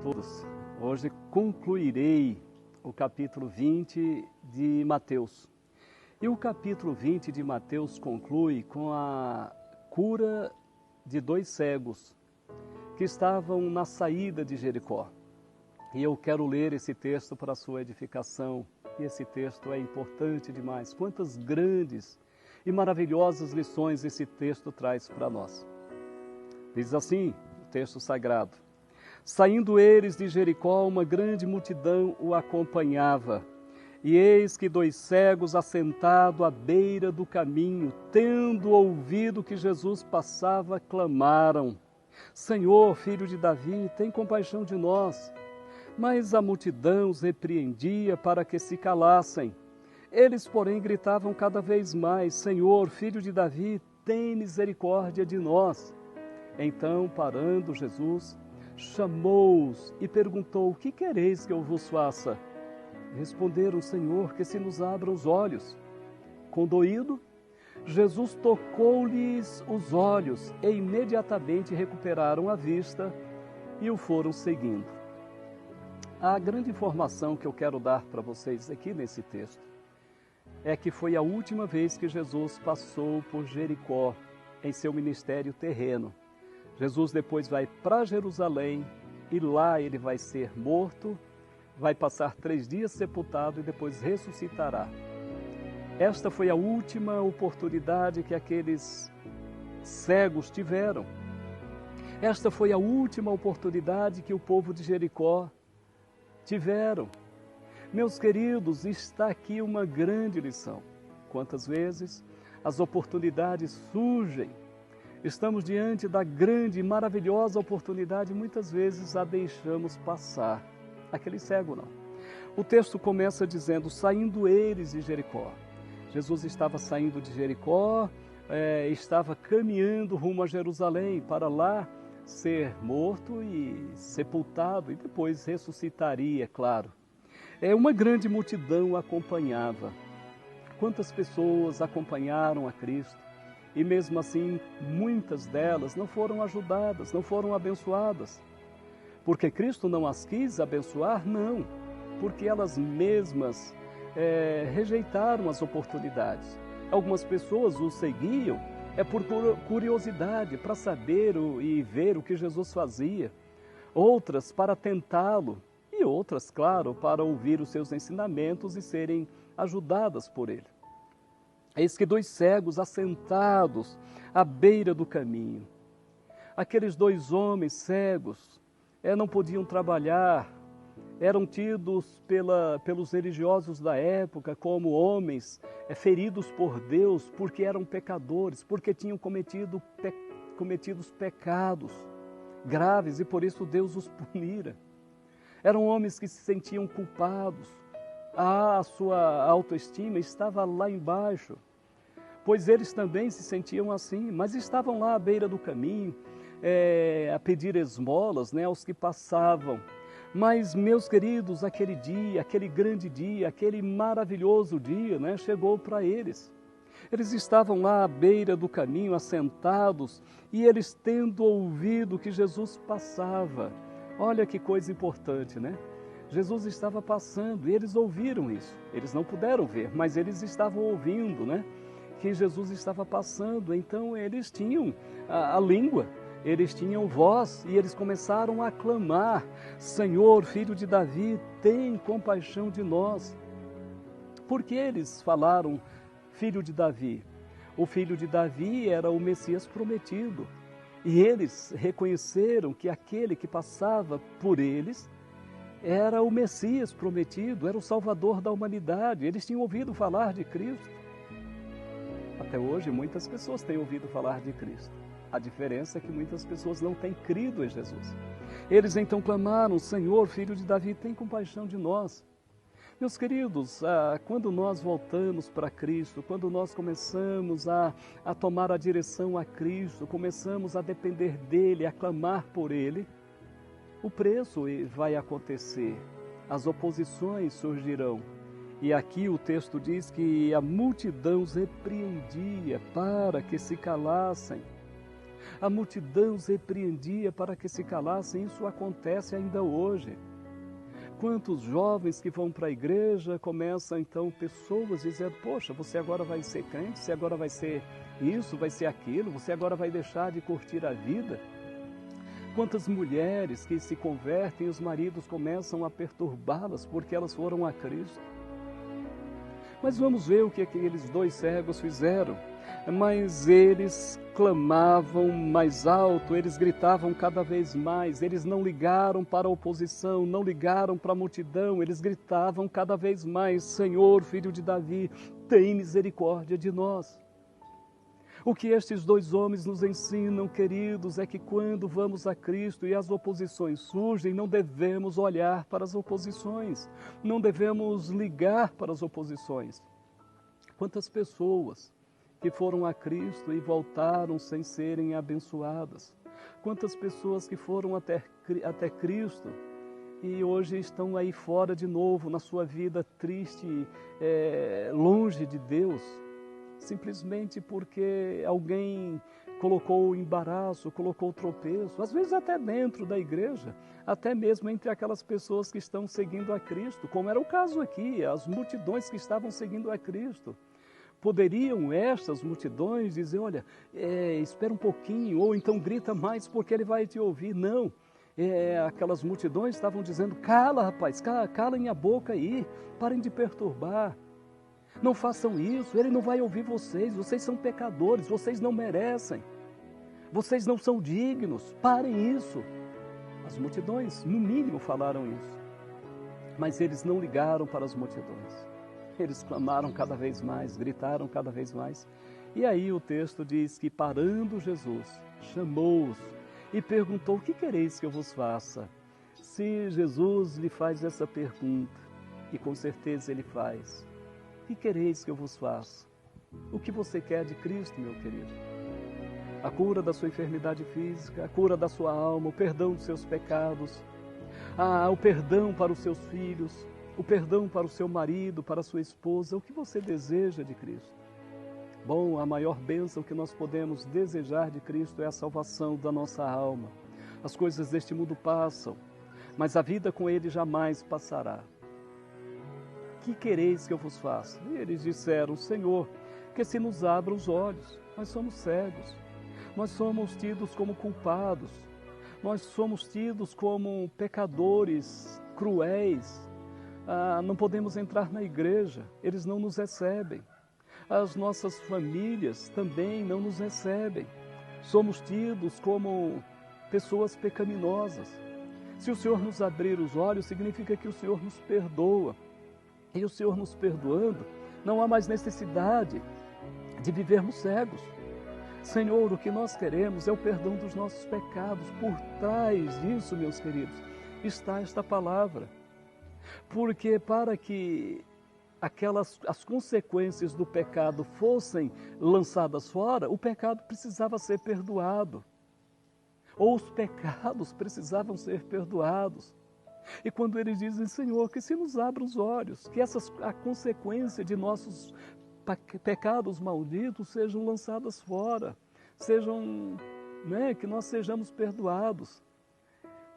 Todos. Hoje concluirei o capítulo 20 de Mateus. E o capítulo 20 de Mateus conclui com a cura de 2 cegos que estavam na saída de Jericó. E eu quero ler esse texto para a sua edificação. E esse texto é importante demais. Quantas grandes e maravilhosas lições esse texto traz para nós. Diz assim o texto sagrado: Saindo eles de Jericó, uma grande multidão o acompanhava. E eis que 2 cegos assentados à beira do caminho, tendo ouvido que Jesus passava, clamaram: Senhor, filho de Davi, tem compaixão de nós. Mas a multidão os repreendia para que se calassem. Eles, porém, gritavam cada vez mais: Senhor, filho de Davi, tem misericórdia de nós. Então, parando Jesus, chamou-os e perguntou: O que quereis que eu vos faça? Responderam: Senhor, que se nos abram os olhos. Condoído, Jesus tocou-lhes os olhos e imediatamente recuperaram a vista e o foram seguindo. A grande informação que eu quero dar para vocês aqui nesse texto é que foi a última vez que Jesus passou por Jericó em seu ministério terreno. Jesus depois vai para Jerusalém e lá ele vai ser morto, vai passar 3 dias sepultado e depois ressuscitará. Esta foi a última oportunidade que aqueles cegos tiveram. Esta foi a última oportunidade que o povo de Jericó tiveram. Meus queridos, está aqui uma grande lição. Quantas vezes as oportunidades surgem, estamos diante da grande e maravilhosa oportunidade, muitas vezes a deixamos passar. Aquele cego não. O texto começa dizendo: saindo eles de Jericó. Jesus estava saindo de Jericó, estava caminhando rumo a Jerusalém para lá ser morto e sepultado e depois ressuscitaria, claro. Uma grande multidão o acompanhava. Quantas pessoas acompanharam a Cristo e mesmo assim muitas delas não foram ajudadas, não foram abençoadas. Porque Cristo não as quis abençoar? Não, porque elas mesmas rejeitaram as oportunidades. Algumas pessoas o seguiam por curiosidade, para saber e ver o que Jesus fazia. Outras para tentá-lo e outras, claro, para ouvir os seus ensinamentos e serem ajudadas por ele. Eis que 2 cegos assentados à beira do caminho. Aqueles 2 homens cegos não podiam trabalhar, eram tidos pelos religiosos da época como homens feridos por Deus porque eram pecadores, porque tinham cometido pecados graves e por isso Deus os punira. Eram homens que se sentiam culpados, a sua autoestima estava lá embaixo, pois eles também se sentiam assim, mas estavam lá à beira do caminho, a pedir esmolas, aos que passavam. Mas, meus queridos, aquele dia, aquele grande dia, aquele maravilhoso dia, chegou para eles. Eles estavam lá à beira do caminho, assentados, e eles tendo ouvido que Jesus passava. Olha que coisa importante, Jesus estava passando e eles ouviram isso. Eles não puderam ver, mas eles estavam ouvindo, que Jesus estava passando. Então eles tinham a língua. Eles tinham voz e eles começaram a clamar: Senhor, filho de Davi, tem compaixão de nós. Por que eles falaram filho de Davi? O filho de Davi era o Messias prometido. E eles reconheceram que aquele que passava por eles era o Messias prometido, era o Salvador da humanidade. Eles tinham ouvido falar de Cristo. Até hoje muitas pessoas têm ouvido falar de Cristo. A diferença é que muitas pessoas não têm crido em Jesus. Eles então clamaram: Senhor, filho de Davi, tem compaixão de nós. Meus queridos, quando nós voltamos para Cristo, quando nós começamos a tomar a direção a Cristo, começamos a depender dEle, a clamar por Ele, o preço vai acontecer, as oposições surgirão. E aqui o texto diz que a multidão os repreendia para que se calassem. A multidão os repreendia para que se calassem. Isso acontece ainda hoje. Quantos jovens que vão para a igreja, começam então pessoas dizendo, poxa, você agora vai ser crente, você agora vai ser isso, vai ser aquilo, você agora vai deixar de curtir a vida. Quantas mulheres que se convertem e os maridos começam a perturbá-las porque elas foram a Cristo. Mas vamos ver o que aqueles dois cegos fizeram. Mas eles clamavam mais alto, eles gritavam cada vez mais, eles não ligaram para a oposição, não ligaram para a multidão, eles gritavam cada vez mais, Senhor, Filho de Davi, tem misericórdia de nós. O que estes dois homens nos ensinam, queridos, é que quando vamos a Cristo e as oposições surgem, não devemos olhar para as oposições, não devemos ligar para as oposições. Quantas pessoas que foram a Cristo e voltaram sem serem abençoadas? Quantas pessoas que foram até Cristo e hoje estão aí fora de novo, na sua vida triste, longe de Deus? Simplesmente porque alguém colocou embaraço, colocou tropeço, às vezes até dentro da igreja, até mesmo entre aquelas pessoas que estão seguindo a Cristo, como era o caso aqui, as multidões que estavam seguindo a Cristo. Poderiam estas multidões dizer, olha, espera um pouquinho, ou então grita mais porque ele vai te ouvir. Não, aquelas multidões estavam dizendo, cala rapaz, calem a boca aí, parem de perturbar. Não façam isso, ele não vai ouvir vocês, vocês são pecadores, vocês não merecem, vocês não são dignos, parem isso. As multidões, no mínimo, falaram isso, mas eles não ligaram para as multidões, eles clamaram cada vez mais, gritaram cada vez mais. E aí o texto diz que parando Jesus, chamou-os e perguntou, o que quereis que eu vos faça? Se Jesus lhe faz essa pergunta, e com certeza ele faz, o que quereis que eu vos faça? O que você quer de Cristo, meu querido? A cura da sua enfermidade física, a cura da sua alma, o perdão dos seus pecados, o perdão para os seus filhos, o perdão para o seu marido, para a sua esposa, o que você deseja de Cristo? Bom, a maior bênção que nós podemos desejar de Cristo é a salvação da nossa alma. As coisas deste mundo passam, mas a vida com Ele jamais passará. Que quereis que eu vos faça? E eles disseram, Senhor, que se nos abra os olhos, nós somos cegos, nós somos tidos como culpados, nós somos tidos como pecadores cruéis, não podemos entrar na igreja, eles não nos recebem, as nossas famílias também não nos recebem, somos tidos como pessoas pecaminosas. Se o Senhor nos abrir os olhos, significa que o Senhor nos perdoa. E o Senhor nos perdoando, não há mais necessidade de vivermos cegos. Senhor, o que nós queremos é o perdão dos nossos pecados. Por trás disso, meus queridos, está esta palavra. Porque para que as consequências do pecado fossem lançadas fora, o pecado precisava ser perdoado. Ou os pecados precisavam ser perdoados. E quando eles dizem, Senhor, que se nos abra os olhos, que a consequência de nossos pecados malditos sejam lançadas fora, que nós sejamos perdoados.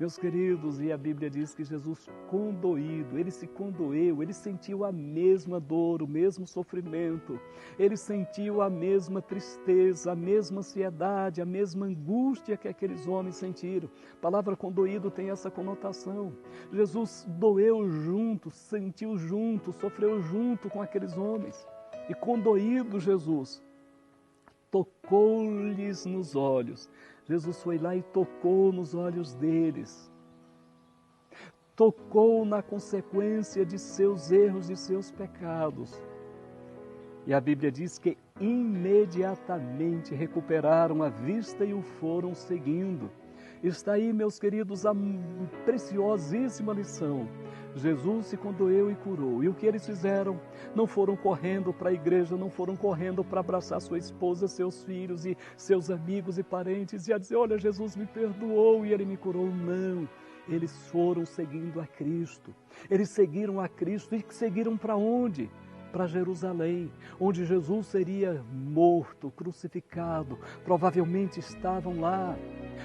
Meus queridos, e a Bíblia diz que Jesus condoído, ele se condoeu, ele sentiu a mesma dor, o mesmo sofrimento, ele sentiu a mesma tristeza, a mesma ansiedade, a mesma angústia que aqueles homens sentiram. A palavra condoído tem essa conotação. Jesus doeu junto, sentiu junto, sofreu junto com aqueles homens. E condoído Jesus, tocou-lhes nos olhos. Jesus foi lá e tocou nos olhos deles. Tocou na consequência de seus erros e seus pecados. E a Bíblia diz que imediatamente recuperaram a vista e o foram seguindo. Está aí, meus queridos, a preciosíssima lição. Jesus se condoeu e curou. E o que eles fizeram? Não foram correndo para a igreja, não foram correndo para abraçar sua esposa, seus filhos e seus amigos e parentes e a dizer, olha, Jesus me perdoou e ele me curou. Não, eles foram seguindo a Cristo. Eles seguiram a Cristo e seguiram para onde? para Jerusalém, onde Jesus seria morto, crucificado. Provavelmente estavam lá,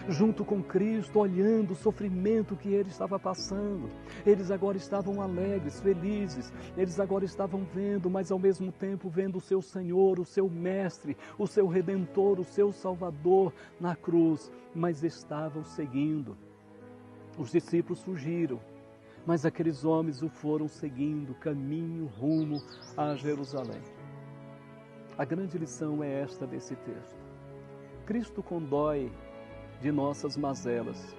junto com Cristo, olhando o sofrimento que ele estava passando. Eles agora estavam alegres, felizes, eles agora estavam vendo, mas ao mesmo tempo vendo o seu Senhor, o seu Mestre, o seu Redentor, o seu Salvador na cruz, mas estavam seguindo. Os discípulos fugiram, mas aqueles homens o foram seguindo, caminho rumo a Jerusalém. A grande lição é esta desse texto. Cristo condói de nossas mazelas,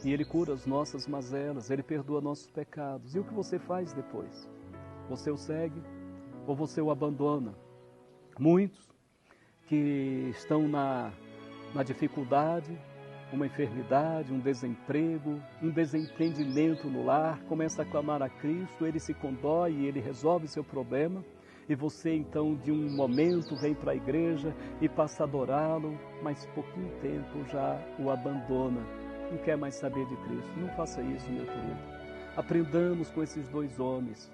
e Ele cura as nossas mazelas, Ele perdoa nossos pecados. E o que você faz depois? Você o segue ou você o abandona? Muitos que estão na dificuldade, uma enfermidade, um desemprego, um desentendimento no lar, começa a clamar a Cristo, Ele se condói e Ele resolve seu problema, e você então de um momento vem para a igreja e passa a adorá-lo, mas pouquinho tempo já o abandona, não quer mais saber de Cristo. Não faça isso, meu querido. Aprendamos com esses dois homens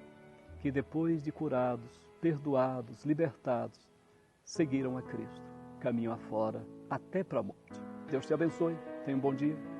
que depois de curados, perdoados, libertados, seguiram a Cristo, caminho afora, até para a morte. Deus te abençoe. Tenha um bom dia.